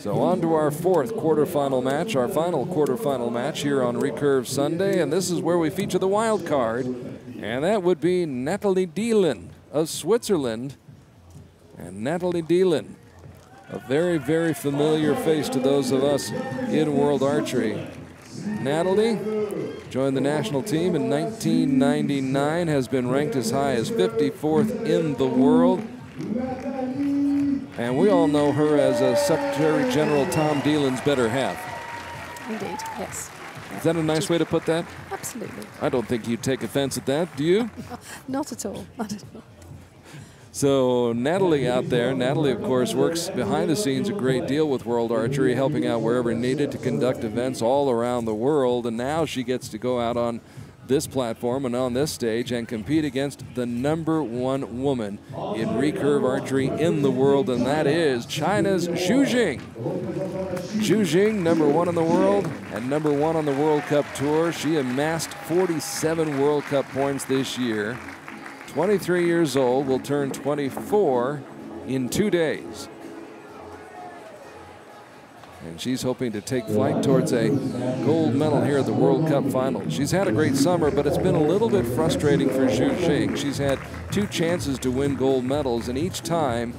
So on to our fourth quarterfinal match, our final quarterfinal match here on Recurve Sunday, and this is where we feature the wild card, and that would be Nathalie Dielen of Switzerland. And Nathalie Dielen, a very, very familiar face to those of us in world archery. Nathalie joined the national team in 1999, has been ranked as high as 54th in the world. And we all know her as a Secretary General Tom Dielen's better half. Indeed, yes. Is that a nice way to put that? Absolutely. I don't think you'd take offense at that, do you? Not at all, not at all. So Nathalie out there, Nathalie of course works behind the scenes a great deal with World Archery, helping out wherever needed to conduct events all around the world, and now she gets to go out on this platform and on this stage and compete against the #1 woman in recurve archery in the world, and that is China's Xu Jing. Xu Jing, #1 in the world and #1 on the World Cup tour. She amassed 47 World Cup points this year. 23 years old, will turn 24 in 2 days. And she's hoping to take flight towards a gold medal here at the World Cup final. She's had a great summer, but it's been a little bit frustrating for Xu Jing. She's had 2 chances to win gold medals, and each time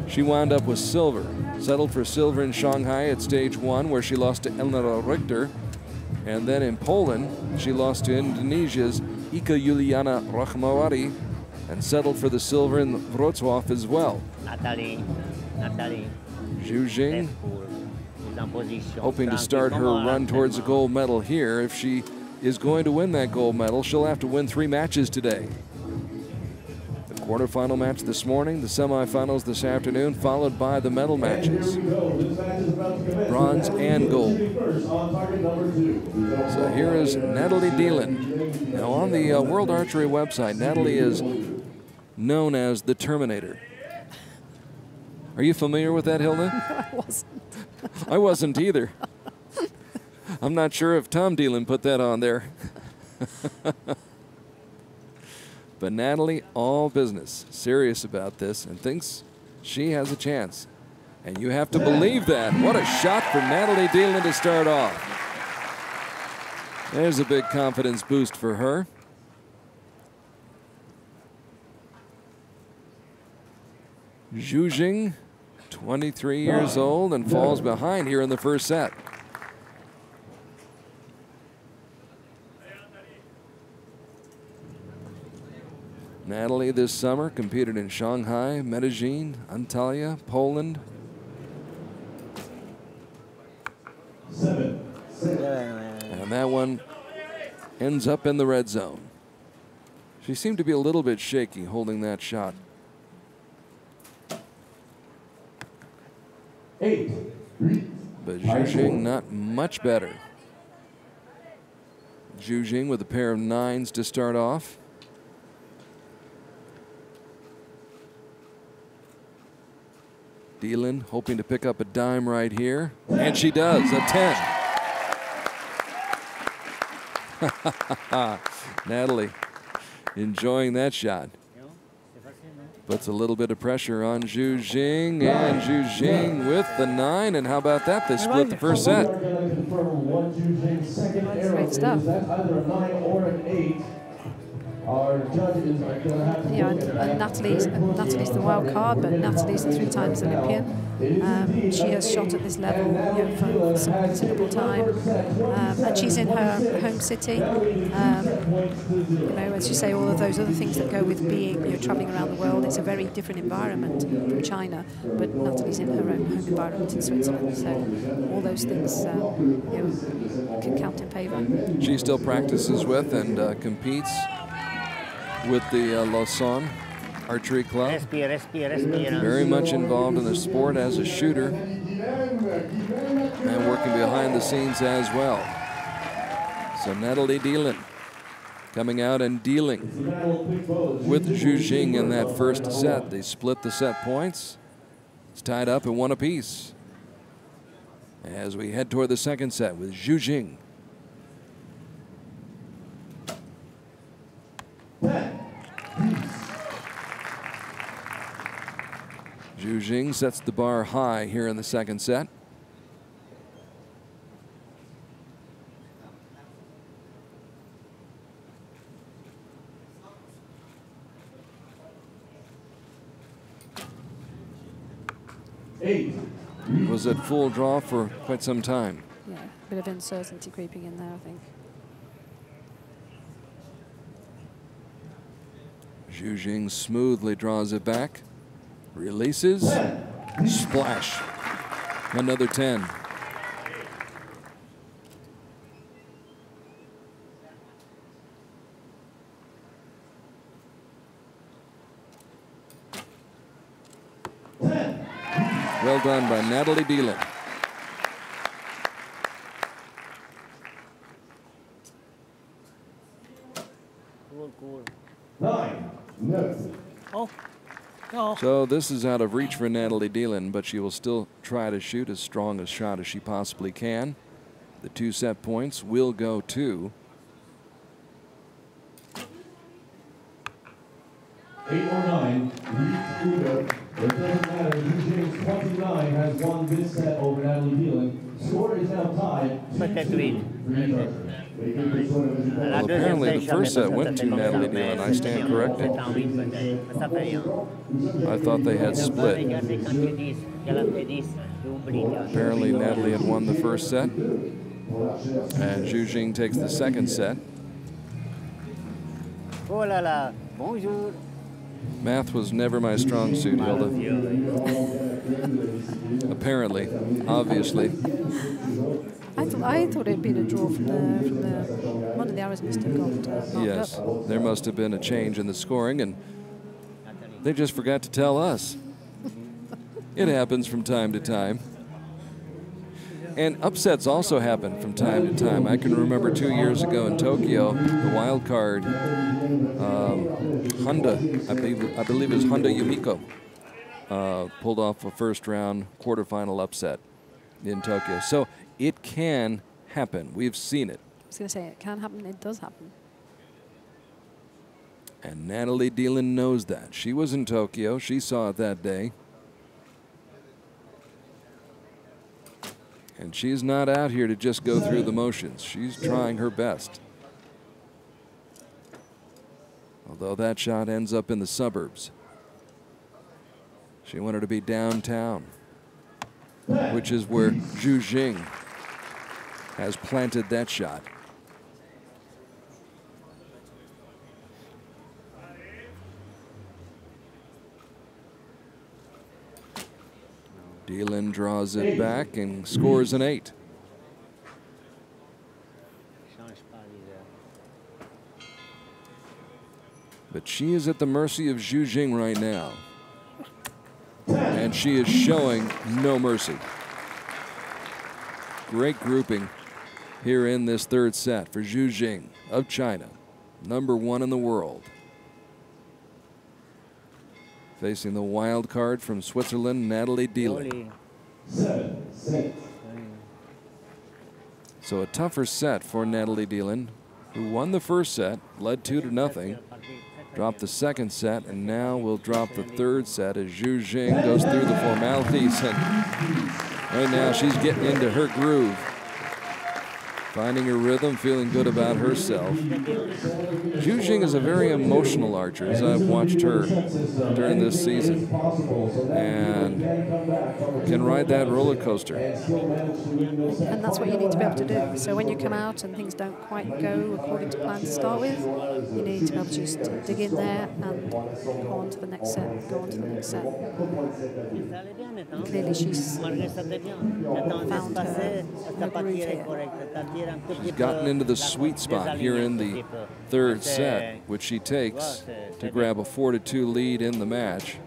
she wound up with silver. Settled for silver in Shanghai at stage 1, where she lost to Elnora Richter. And then in Poland, she lost to Indonesia's Ika Juliana Rahmawati and settled for the silver in Wrocław as well. Nathalie. Xu Jing hoping to start her run towards a gold medal here. If she is going to win that gold medal, she'll have to win 3 matches today. The quarterfinal match this morning, the semifinals this afternoon, followed by the medal matches, bronze and gold. So here is Nathalie Dielen. Now on the World Archery website, Nathalie is known as the Terminator. Are you familiar with that, Hilda? No, I wasn't. I wasn't either. I'm not sure if Tom Dielen put that on there. But Nathalie, all business, serious about this, and thinks she has a chance. And you have to believe that. What a shot for Nathalie Dielen to start off. There's a big confidence boost for her. Xu Jing, 23 years old, and falls behind here in the first set. Nathalie this summer competed in Shanghai, Medellin, Antalya, Poland. 7. And that one ends up in the red zone. She seemed to be a little bit shaky holding that shot. 8. But Xu Jing not much better. Xu Jing with a pair of 9s to start off. Dielen hoping to pick up a dime right here. And she does, a 10. Nathalie enjoying that shot. Puts a little bit of pressure on Xu Jing, and Xu Jing with the 9. And how about that? They split the first set. Great stuff. Yeah, and Nathalie's the wild card, but Nathalie's a 3 times Olympian. She has shot at this level, for some considerable time, and she's in her home city. As you say, all of those other things that go with being, traveling around the world. It's a very different environment from China, but Nathalie's in her own home environment in Switzerland, so all those things can count in favour. She still practices with and competes with the Lausanne Archery Club. Very much involved in the sport as a shooter and working behind the scenes as well. So Nathalie Dielen coming out and dealing with Xu Jing in that first set. They split the set points. It's tied up at 1 apiece as we head toward the second set with Xu Jing. Xu Jing sets the bar high here in the second set. 8. was at full draw for quite some time. Yeah, a bit of uncertainty creeping in there, I think. Zhu Jing smoothly draws it back, releases, splash. Another 10. Well done by Nathalie Dielen. Cool. 9. No. Oh. No. So this is out of reach for Nathalie Dielen, but she will still try to shoot as strong a shot as she possibly can. The 2 set points will go to 8 or 9. It doesn't matter. Jing's 29 has won this set over Nathalie Dielen. Score is now tied. Well, apparently the first set went to Nathalie Dielen. I stand corrected. I thought they had split. Apparently Nathalie had won the first set, and Zhu Jing takes the second set. Oh là là, bonjour. Math was never my strong suit, Hilda. Apparently, obviously. I thought it'd been a draw from one of the arrows must have got marked Yes, up. there must have been a change in the scoring, and they just forgot to tell us. It happens from time to time. And upsets also happen from time to time. I can remember 2 years ago in Tokyo, the wild card, Honda, I believe it was Honda Yumiko, pulled off a first round quarterfinal upset in Tokyo. So it can happen. We've seen it. I was going to say, it can happen, it does happen. And Nathalie Dielen knows that. She was in Tokyo. She saw it that day. And she's not out here to just go through the motions. She's trying her best. Although that shot ends up in the suburbs. She wanted to be downtown, which is where Zhu Jing has planted that shot. Dielen draws it back and scores an 8. But she is at the mercy of Zhu Jing right now. And she is showing no mercy. Great grouping here in this third set for Zhu Jing of China, #1 in the world. Facing the wild card from Switzerland, Nathalie Dielen. 7-6. So a tougher set for Nathalie Dielen, who won the first set, led 2-0, dropped the second set, and now will drop the third set as Zhu Jing goes through the formalities. And right now she's getting into her groove, finding her rhythm, feeling good about herself. Zhu Jing is a very emotional archer, as I've watched her during this season, and can ride that roller coaster. And that's what you need to be able to do. So when you come out and things don't quite go according to plan to start with, you need to be able to just dig in there and go on to the next set, go on to the next set. Clearly she's found her groove here. She's gotten into the sweet spot here in the third set, which she takes to grab a 4-2 lead in the match.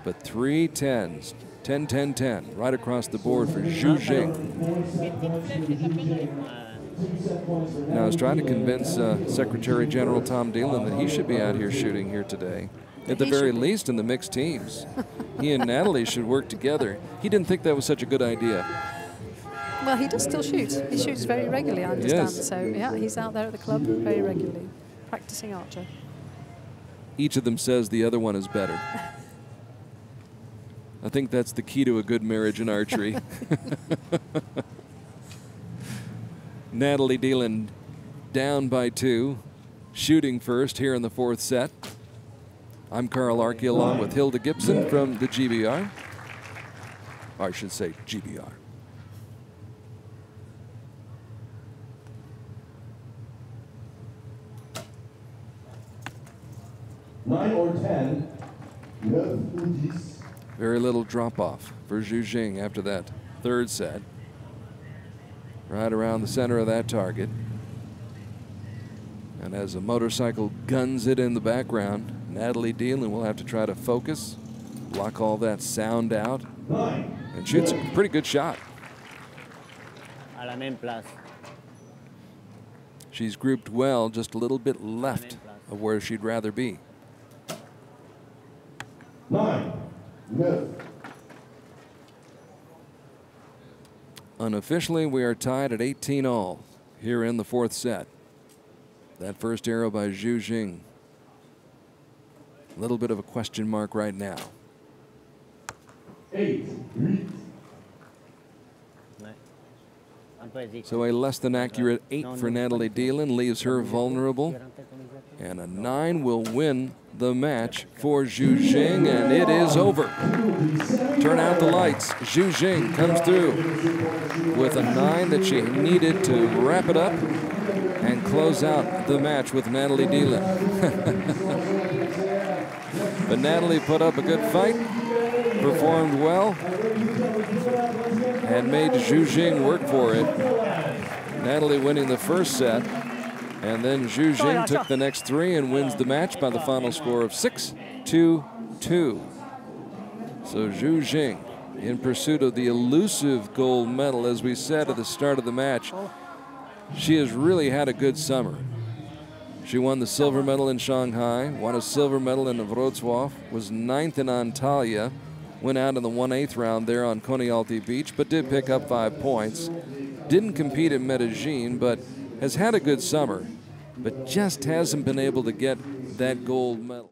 But 3 10s, 10-10-10, right across the board for Zhu Jing. Now, I was trying to convince Secretary General Tom Dielen that he should be out here shooting here today. At the very least in the mixed teams. He and Nathalie should work together. He didn't think that was such a good idea. Well, he does still shoot. He shoots very regularly, I understand. Yes. So, yeah, he's out there at the club very regularly, practicing archer. Each of them says the other one is better. I think that's the key to a good marriage in archery. Nathalie Dielen down by 2, shooting first here in the fourth set. I'm Carl ARKY along with Hilda Gibson from the GBR. Or I should say GBR. Nine or 10. Very little drop off for Zhu Jing after that third set. Right around the center of that target. And as a motorcycle guns it in the background, Nathalie Dielen will have to try to focus, block all that sound out, and shoots a pretty good shot. À la même place. She's grouped well, just a little bit left of where she'd rather be. 9, 9. Unofficially, we are tied at 18 all here in the fourth set. That first arrow by Zhu Jing. A little bit of a question mark right now. 8, 8. So a less than accurate 8 for Nathalie Dielen leaves her vulnerable. And a 9 will win the match for Zhu Jing, and it is over. Turn out the lights. Zhu Jing comes through with a 9 that she needed to wrap it up and close out the match with Nathalie Dielen. But Nathalie put up a good fight, performed well, and made Zhu Jing work for it. Nathalie winning the first set, and then Zhu Jing took the next 3 and wins the match by the final score of 6-2-2. So Zhu Jing in pursuit of the elusive gold medal. As we said at the start of the match, she has really had a good summer. She won the silver medal in Shanghai, won a silver medal in Wrocław, was 9th in Antalya, went out in the 1/8 round there on Konialty Beach, but did pick up 5 points. Didn't compete in Medellin, but has had a good summer, but just hasn't been able to get that gold medal.